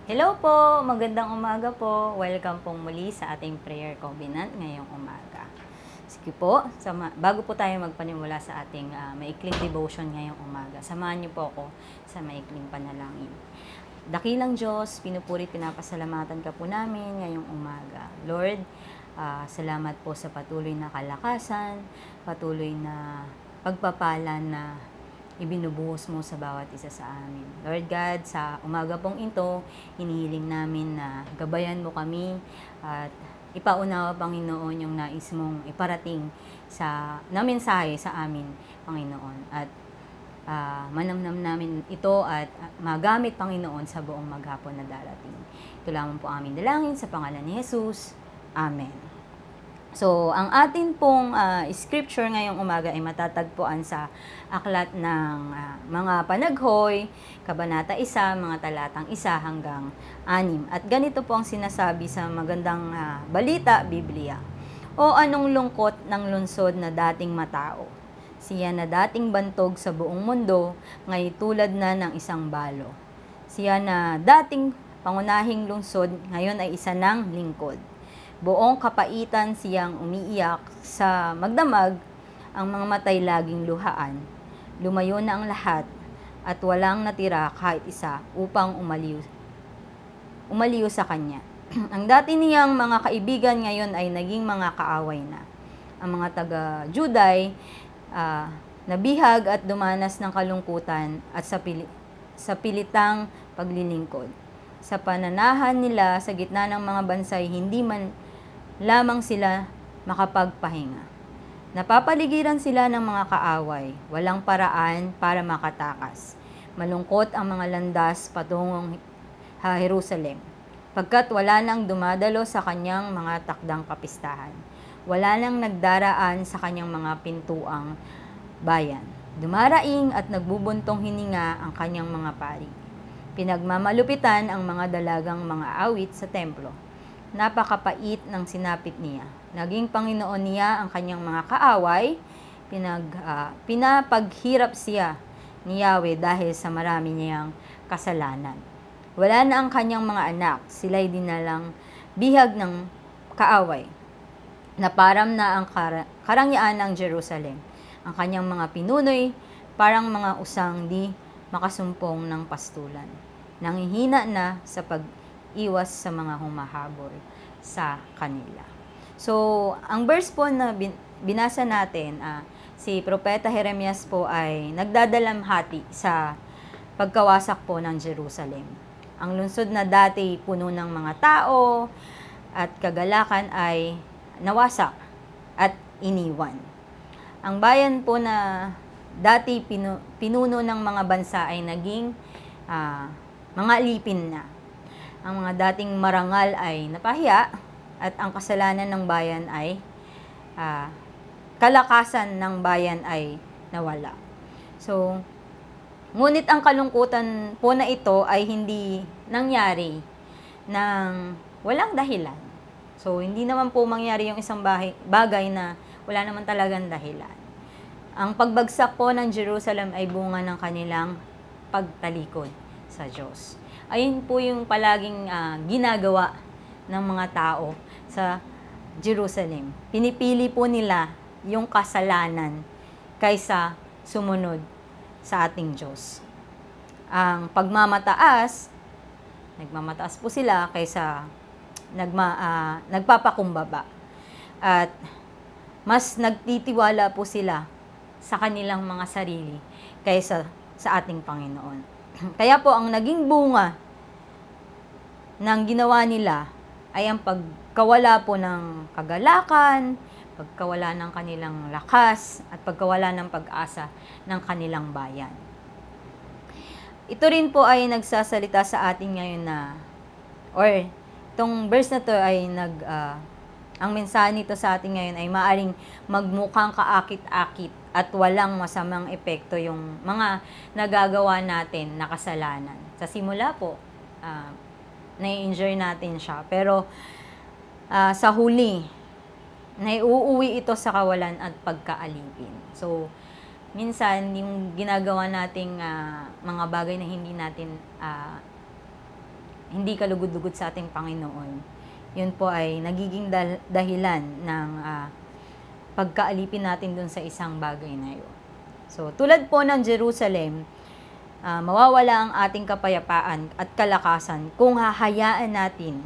Hello po, magandang umaga po. Welcome pong muli sa ating prayer covenant ngayong umaga. Sige po, bago po tayo magpanimula sa ating maikling devotion ngayong umaga, samahan niyo po ako sa maikling panalangin. Dakilang Diyos, pinupuri, pinapasalamatan ka po namin ngayong umaga. Lord, salamat po sa patuloy na kalakasan, patuloy na pagpapala na ibinubuhos mo sa bawat isa sa amin. Lord God, sa umaga pong ito, hinihiling namin na gabayan mo kami at ipaunawa, Panginoon, yung nais mong iparating na mensahe sa amin, Panginoon. At manamnam namin ito at magamit, Panginoon, sa buong maghapon na darating. Ito lamang po aming dalangin sa pangalan ni Jesus. Amen. So, ang atin pong scripture ngayong umaga ay matatagpuan sa aklat ng mga panaghoy, Kabanata 1, mga talatang 1 hanggang 6. At ganito po ang sinasabi sa magandang balita, Biblia. O anong lungkot ng lungsod na dating matao? Siya na dating bantog sa buong mundo, ngay tulad na ng isang balo. Siya na dating pangunahing lungsod, ngayon ay isa ng lingkod. Buong kapaitan siyang umiiyak sa magdamag, ang mga matay laging luhaan. Lumayo na ang lahat at walang natira kahit isa upang umaliw sa kanya. Ang dati niyang mga kaibigan ngayon ay naging mga kaaway na. Ang mga taga-Juday nabihag at dumanas ng kalungkutan at sa pilitang paglilingkod. Sa pananahan nila sa gitna ng mga bansay, hindi man lamang sila makapagpahinga. Napapaligiran sila ng mga kaaway, walang paraan para makatakas. Malungkot ang mga landas patungong Jerusalem, pagkat wala nang dumadalo sa kanyang mga takdang kapistahan. Wala nang nagdaraan sa kanyang mga pintuang bayan. Dumaraing at nagbubuntong hininga ang kanyang mga pari. Pinagmamalupitan ang mga dalagang mga awit sa templo. Napakapait ng sinapit niya. Naging Panginoon niya ang kanyang mga kaaway. Pinapaghirap siya ni Yahweh dahil sa marami niyang kasalanan. Wala na ang kanyang mga anak. Sila'y dinalang bihag ng kaaway. Naparam na ang karangyaan ng Jerusalem. Ang kanyang mga pinunoy parang mga usang di makasumpong ng pastulan. Nanghihina na sa iwas sa mga humahabol sa kanila. So, ang verse po na binasa natin, si Propeta Jeremias po ay nagdadalamhati sa pagkawasak po ng Jerusalem. Ang lungsod na dati puno ng mga tao at kagalakan ay nawasak at iniwan. Ang bayan po na dati pinuno ng mga bansa ay naging mga alipin na. Ang mga dating marangal ay napahiya at ang kasalanan ng bayan ay kalakasan ng bayan ay nawala. So, ngunit ang kalungkutan po na ito ay hindi nangyari ng walang dahilan. So, hindi naman po mangyari yung isang bagay na wala naman talagang dahilan. Ang pagbagsak po ng Jerusalem ay bunga ng kanilang pagtalikod sa Diyos. Ayun po yung palaging ginagawa ng mga tao sa Jerusalem. Pinipili po nila yung kasalanan kaysa sumunod sa ating Diyos. Ang nagmamataas po sila kaysa nagpapakumbaba. At mas nagtitiwala po sila sa kanilang mga sarili kaysa sa ating Panginoon. Kaya po ang naging bunga ng ginawa nila ay ang pagkawala po ng kagalakan, pagkawala ng kanilang lakas, at pagkawala ng pag-asa ng kanilang bayan. Ito rin po ay nagsasalita sa atin ngayon itong verse na to ay ang mensahe nito sa atin ngayon ay maaring magmukhang kaakit-akit at walang masamang epekto yung mga nagagawa natin na kasalanan. Sa simula po, na-enjoy natin siya. Pero sa huli, naiuuwi ito sa kawalan at pagkaalipin. So, minsan, yung ginagawa nating mga bagay na hindi natin hindi kalugod-lugod sa ating Panginoon, yun po ay nagiging dahilan ng pagkaalipin natin dun sa isang bagay na yun. So, tulad po ng Jerusalem, mawawala ang ating kapayapaan at kalakasan kung hahayaan natin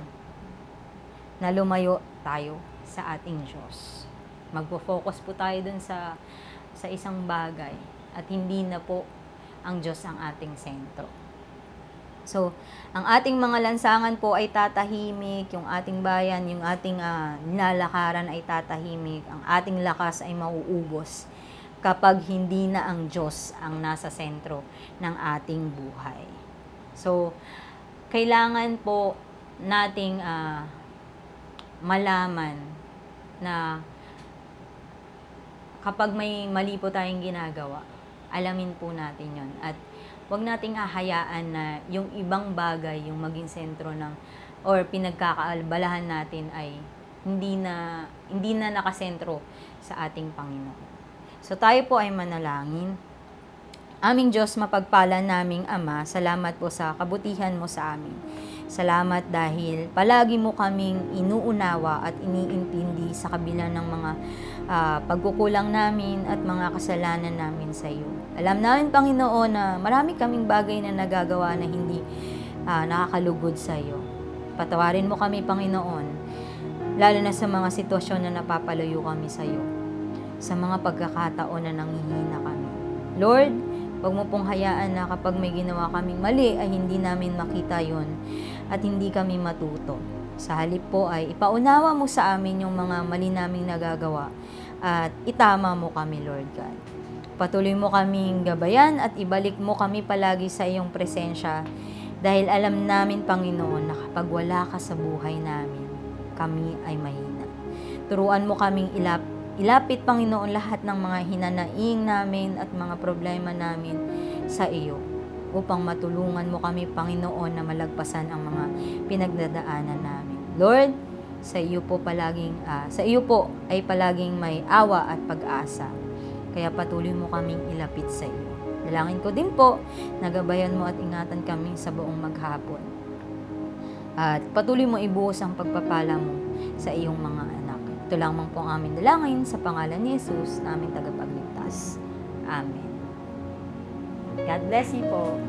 na lumayo tayo sa ating Diyos. Magpo-focus po tayo dun sa isang bagay at hindi na po ang Diyos ang ating sentro. So, ang ating mga lansangan po ay tatahimik, yung ating bayan, yung ating nilalakaran ay tatahimik, ang ating lakas ay mauubos kapag hindi na ang Diyos ang nasa sentro ng ating buhay. So, kailangan po nating malaman na kapag may mali po tayong ginagawa, alamin po natin yon at huwag nating hahayaan na yung ibang bagay, yung maging sentro ng or pinagkakaalbalahan natin ay hindi na nakasentro sa ating Panginoon. So tayo po ay manalangin. Aming Diyos, mapagpala naming Ama, salamat po sa kabutihan mo sa amin. Salamat dahil palagi mo kaming inuunawa at iniintindi sa kabila ng mga pagkukulang namin at mga kasalanan namin sa iyo. Alam namin, Panginoon, na marami kaming bagay na nagagawa na hindi nakakalugod sa iyo. Patawarin mo kami, Panginoon, lalo na sa mga sitwasyon na napapalayo kami sa iyo, sa mga pagkakataon na nanghihina kami. Lord, huwag mo pong hayaan na kapag may ginawa kaming mali ay hindi namin makita yon at hindi kami matuto. Sa halip po ay ipaunawa mo sa amin yung mga mali naming nagagawa at itama mo kami, Lord God. Patuloy mo kaming gabayan at ibalik mo kami palagi sa iyong presensya dahil alam namin, Panginoon, na kapag wala ka sa buhay namin, kami ay mahina. Turuan mo kaming ilapit, Panginoon, lahat ng mga hinanaing namin at mga problema namin sa iyo upang matulungan mo kami, Panginoon, na malagpasan ang mga pinagdadaanan namin. Lord, sa iyo po ay palaging may awa at pag-asa. Kaya patuloy mo kaming ilapit sa iyo. Dalangin ko din po, nagabayan mo at ingatan kami sa buong maghapon. At patuloy mo ibuhos ang pagpapala mo sa iyong mga anak. Ito lamang po ang aming dalangin sa pangalan ni Jesus, na aming tagapagligtas. Amen. God bless you po.